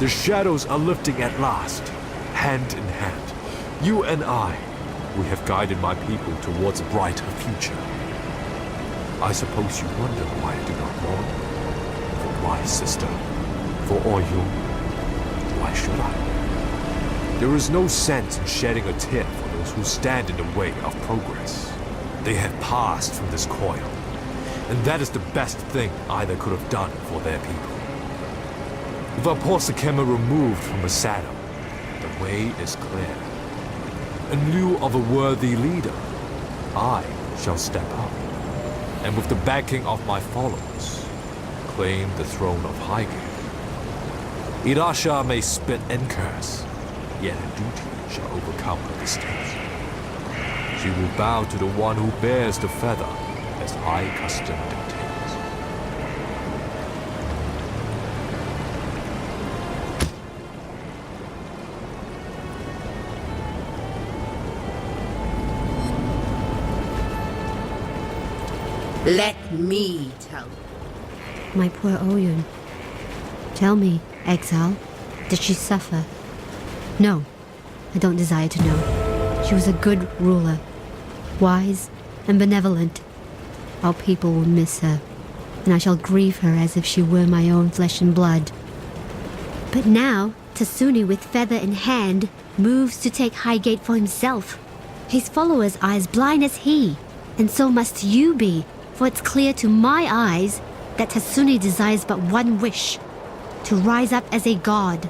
The shadows are lifting at last, hand in hand. You and I, we have guided my people towards a brighter future. I suppose you wonder why I do not mourn. For my sister, for Oyun, why should I? There is no sense in shedding a tear for those who stand in the way of progress. They have passed from this coil, and that is the best thing either could have done for their people. With Apothecema removed from the saddle, the way is clear. In lieu of a worthy leader, I shall step up, and with the backing of my followers, claim the throne of Highgate. Irasha may spit and curse, yet her duty shall overcome her mistakes. She will bow to the one who bears the feather, as high custom dictates. Let me tell you. My poor Oyun. Tell me, Exile, did she suffer? No, I don't desire to know. She was a good ruler, wise and benevolent. Our people will miss her, and I shall grieve her as if she were my own flesh and blood. But now, Tasuni with feather in hand moves to take Highgate for himself. His followers are as blind as he, and so must you be. For it's clear to my eyes that Tasuni desires but one wish, to rise up as a god.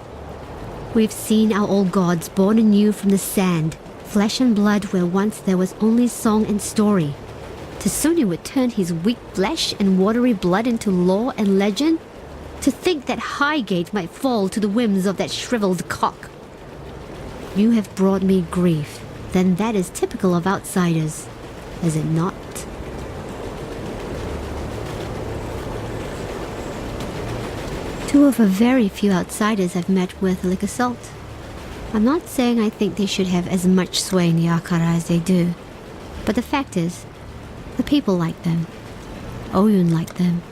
We've seen our old gods born anew from the sand, flesh and blood where once there was only song and story. Tasuni would turn his weak flesh and watery blood into lore and legend? To think that Highgate might fall to the whims of that shriveled cock. You have brought me grief, then that is typical of outsiders, is it not? Two of a very few outsiders I've met with like assault. I'm not saying I think they should have as much sway in the Akara as they do, but the fact is, the people like them. Oyun like them.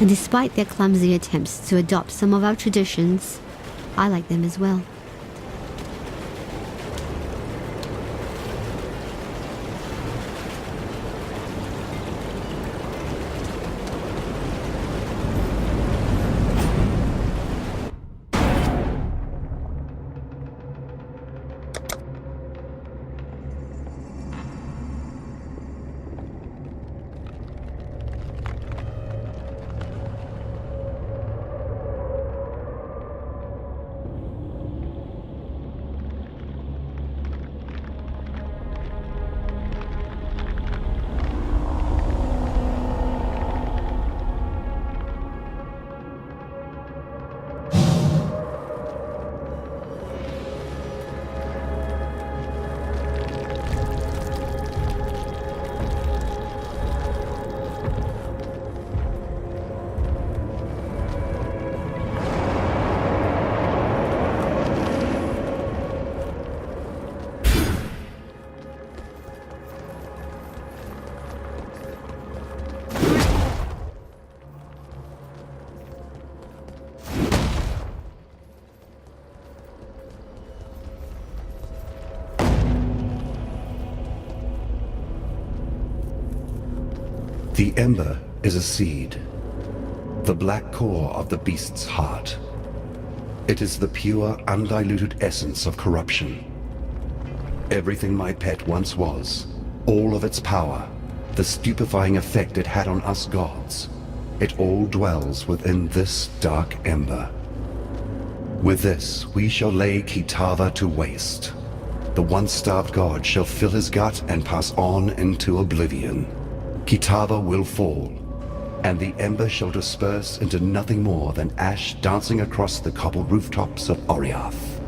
And despite their clumsy attempts to adopt some of our traditions, I like them as well. The ember is a seed, the black core of the beast's heart. It is the pure, undiluted essence of corruption. Everything my pet once was, all of its power, the stupefying effect it had on us gods, it all dwells within this dark ember. With this, we shall lay Kitava to waste. The once-starved god shall fill his gut and pass on into oblivion. Kitava will fall, and the ember shall disperse into nothing more than ash dancing across the cobbled rooftops of Oriath.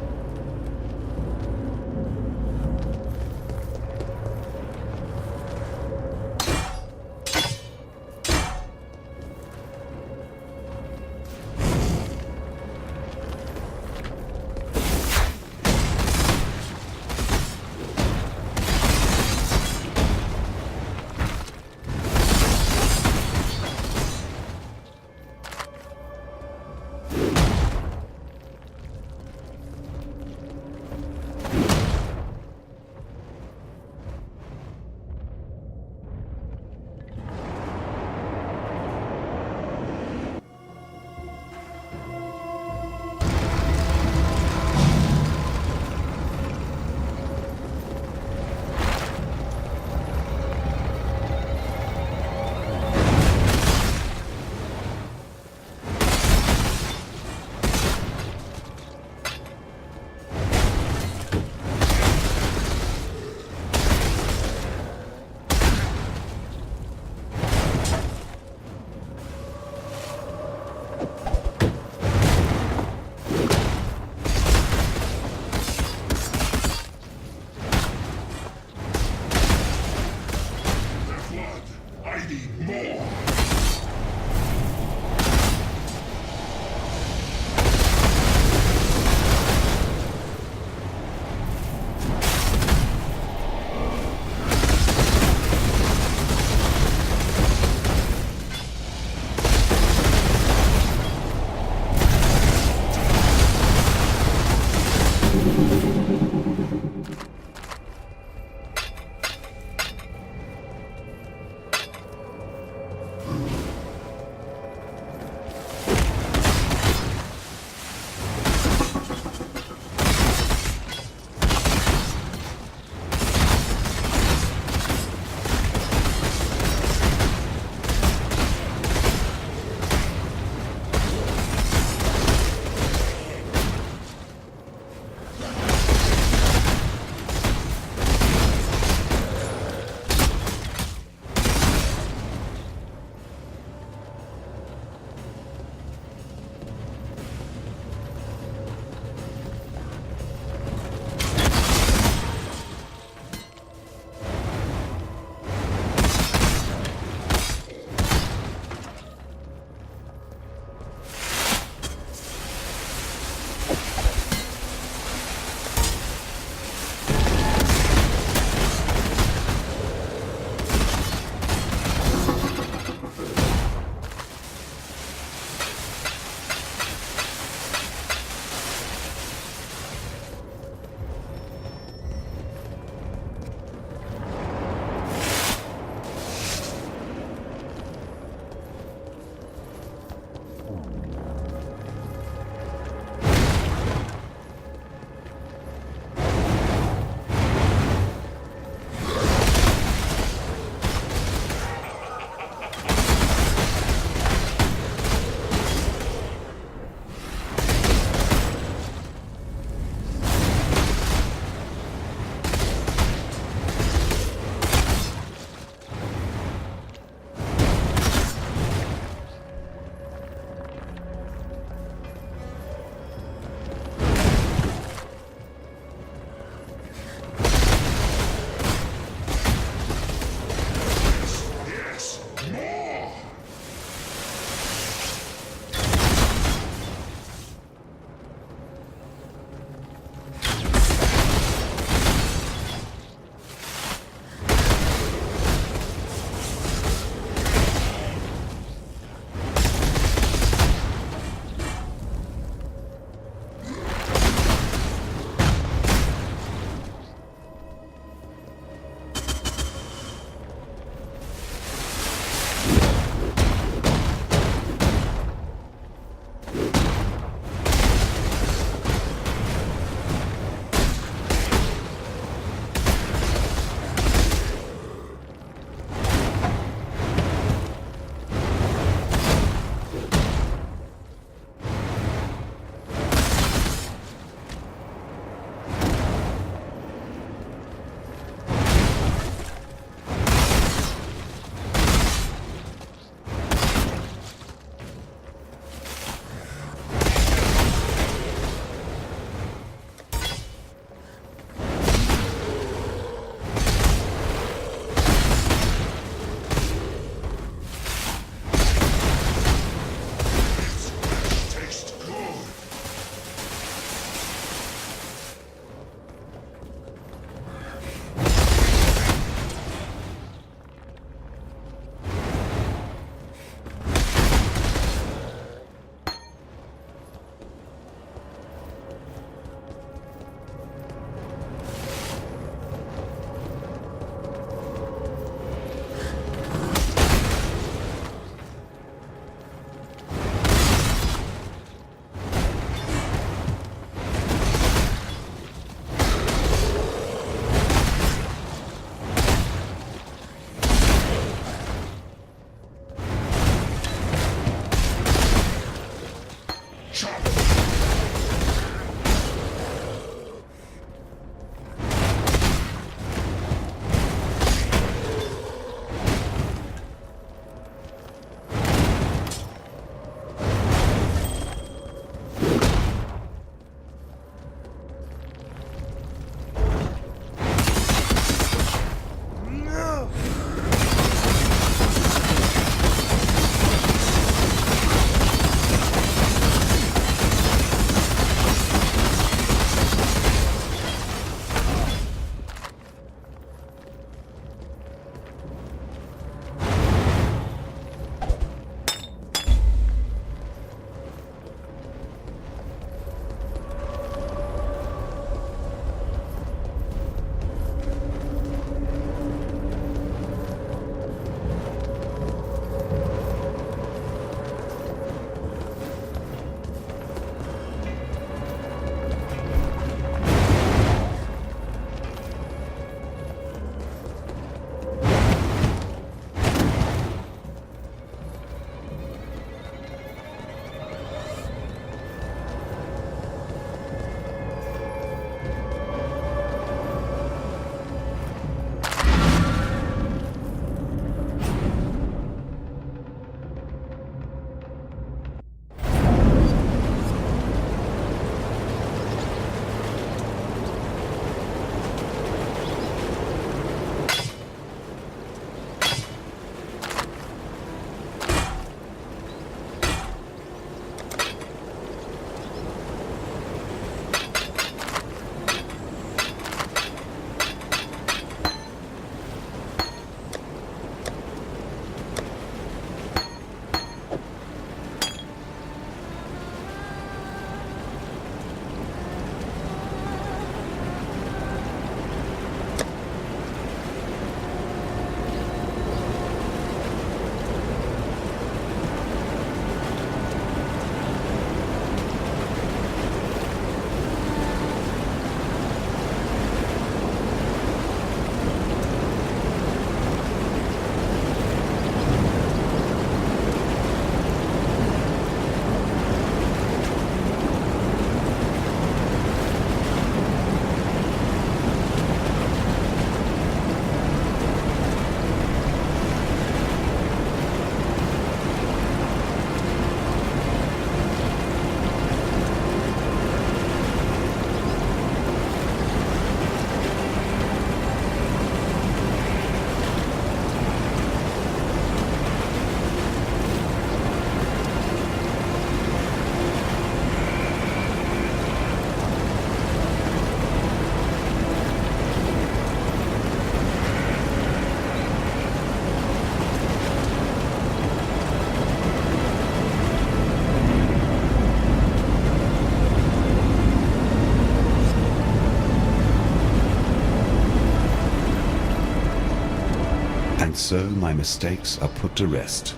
And so my mistakes are put to rest,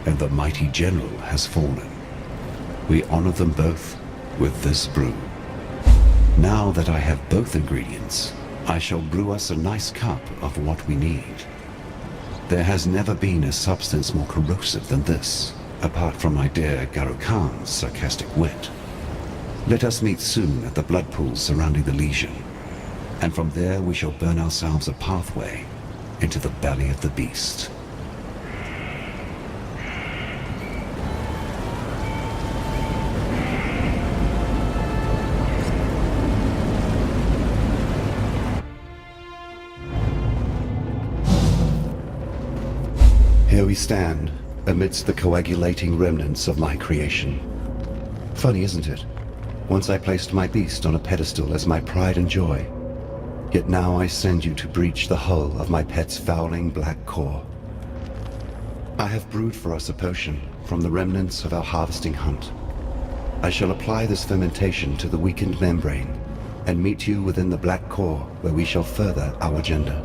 and the mighty general has fallen. We honor them both with this brew. Now that I have both ingredients, I shall brew us a nice cup of what we need. There has never been a substance more corrosive than this, apart from my dear Garukhan's sarcastic wit. Let us meet soon at the blood pools surrounding the lesion, and from there we shall burn ourselves a pathway into the belly of the beast. Here we stand, amidst the coagulating remnants of my creation. Funny, isn't it? Once I placed my beast on a pedestal as my pride and joy. Yet now I send you to breach the hull of my pet's fouling black core. I have brewed for us a potion from the remnants of our harvesting hunt. I shall apply this fermentation to the weakened membrane and meet you within the black core where we shall further our agenda.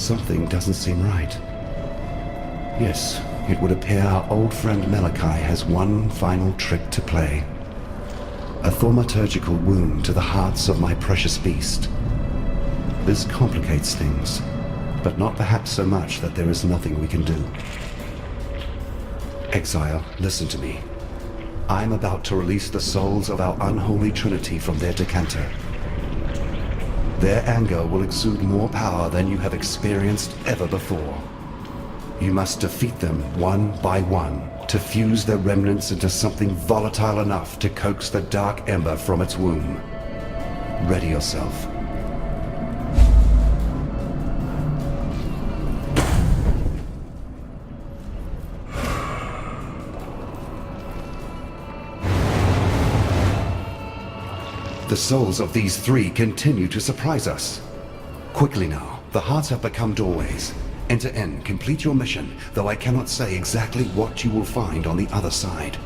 Something doesn't seem right. Yes, it would appear our old friend Malachi has one final trick to play. A thaumaturgical wound to the hearts of my precious beast. This complicates things. but not perhaps so much that there is nothing we can do. Exile, listen to me. I'm about to release the souls of our unholy trinity from their decanter. Their anger will exude more power than you have experienced ever before. You must defeat them one by one to fuse their remnants into something volatile enough to coax the dark ember from its womb. Ready yourself. The souls of these three continue to surprise us. Quickly now, the hearts have become doorways. Enter in, complete your mission, though I cannot say exactly what you will find on the other side.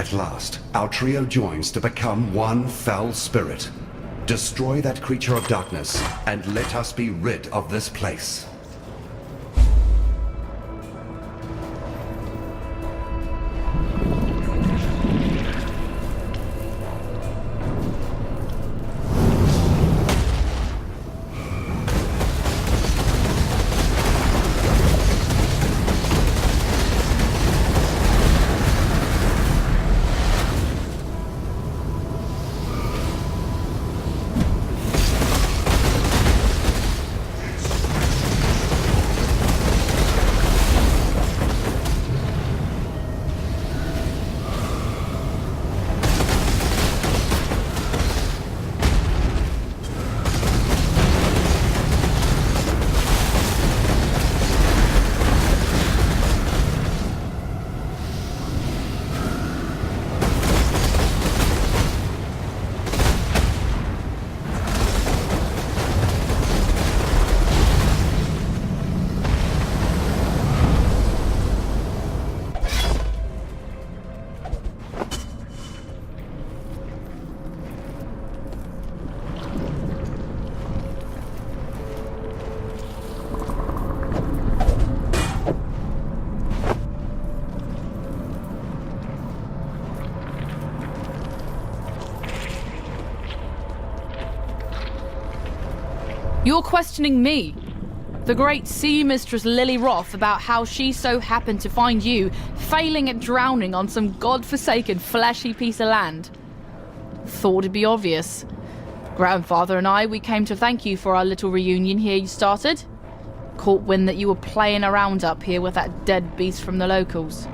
At last, our trio joins to become one foul spirit. Destroy that creature of darkness, and let us be rid of this place. You're questioning me, the great sea mistress Lily Roth, about how she so happened to find you failing at drowning on some god-forsaken fleshy piece of land. Thought it'd be obvious. Grandfather and I, we came to thank you for our little reunion here you started. Caught wind that you were playing around up here with that dead beast from the locals.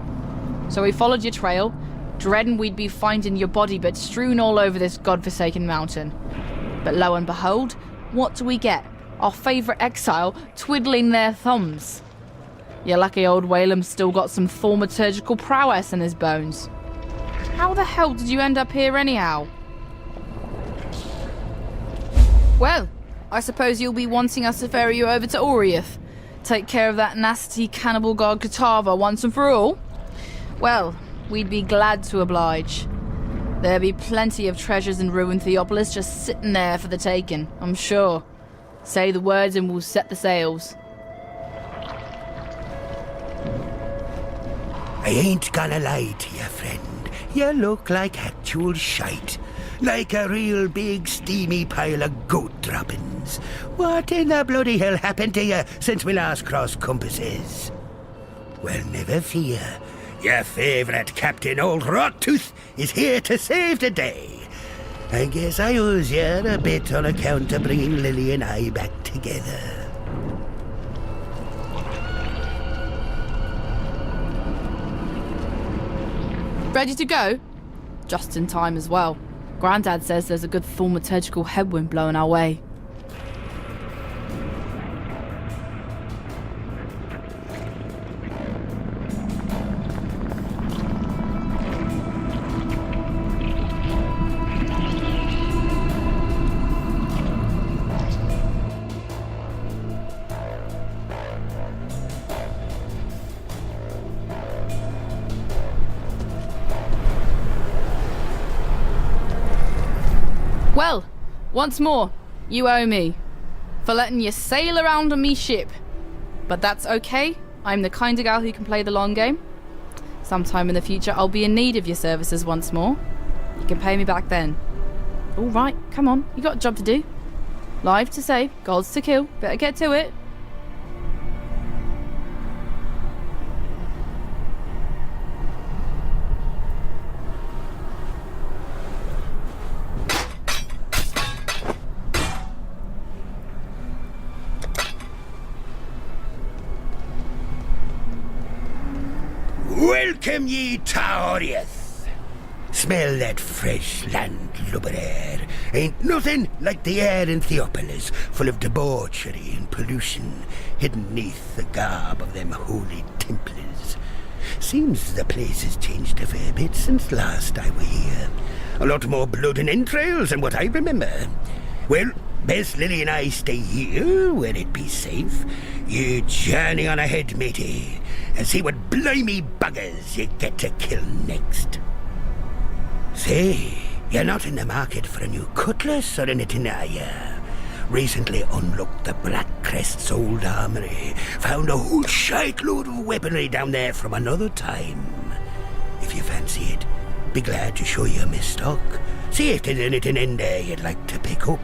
So we followed your trail, dreading we'd be finding your body bits strewn all over this god-forsaken mountain. But lo and behold, what do we get? Our favourite exile twiddling their thumbs. Your lucky old Whalem's still got some thaumaturgical prowess in his bones. How the hell did you end up here anyhow? Well, I suppose you'll be wanting us to ferry you over to Oriath. Take care of that nasty cannibal god Katava once and for all? Well, we'd be glad to oblige. There'll be plenty of treasures in ruined Theopolis just sitting there for the taking, I'm sure. Say the words and we'll set the sails. I ain't gonna lie to you, friend. You look like actual shite. Like a real big steamy pile of goat droppings. What in the bloody hell happened to you since we last crossed compasses? Well, never fear. Your favourite Captain Old Rottooth is here to save the day. I guess I owes you a bit on account of bringing Lily and I back together. Ready to go? Just in time as well. Grandad says there's a good thaumaturgical headwind blowing our way. Well, once more, you owe me for letting you sail around on me ship. But that's okay. I'm the kind of gal who can play the long game. Sometime in the future, I'll be in need of your services once more. You can pay me back then. All right, come on. You got a job to do. Lives to save, gods to kill. Better get to it. Welcome ye to Oriath. Smell that fresh land lubber air. Ain't nothing like the air in Theopolis, full of debauchery and pollution, hidden neath the garb of them holy Templars. Seems the place has changed a fair bit since last I were here. A lot more blood and entrails than what I remember. Well, best Lily and I stay here, where it be safe. You journey on ahead, matey, and see what blimey buggers you get to kill next. Say, you're not in the market for a new cutlass or anything, are you? Recently unlocked the Black Crest's old armory. Found a whole shitload of weaponry down there from another time. If you fancy it, be glad to show you my stock. See if there's anything in there you'd like to pick up.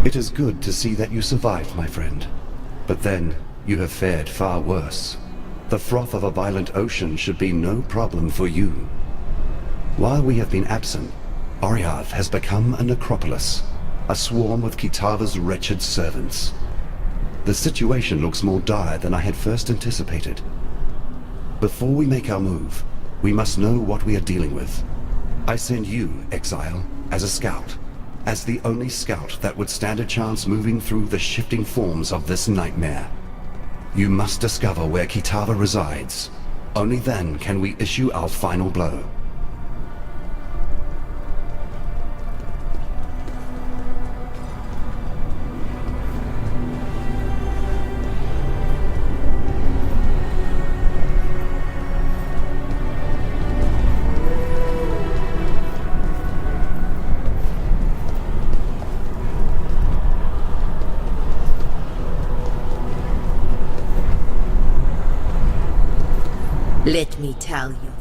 It is good to see that you survived, my friend. But then, you have fared far worse. The froth of a violent ocean should be no problem for you. While we have been absent, Oriath has become a necropolis, a swarm of Kitava's wretched servants. The situation looks more dire than I had first anticipated. Before we make our move, we must know what we are dealing with. I send you, Exile, as a scout. As the only scout that would stand a chance moving through the shifting forms of this nightmare. You must discover where Kitava resides. Only then can we issue our final blow. Let me tell you,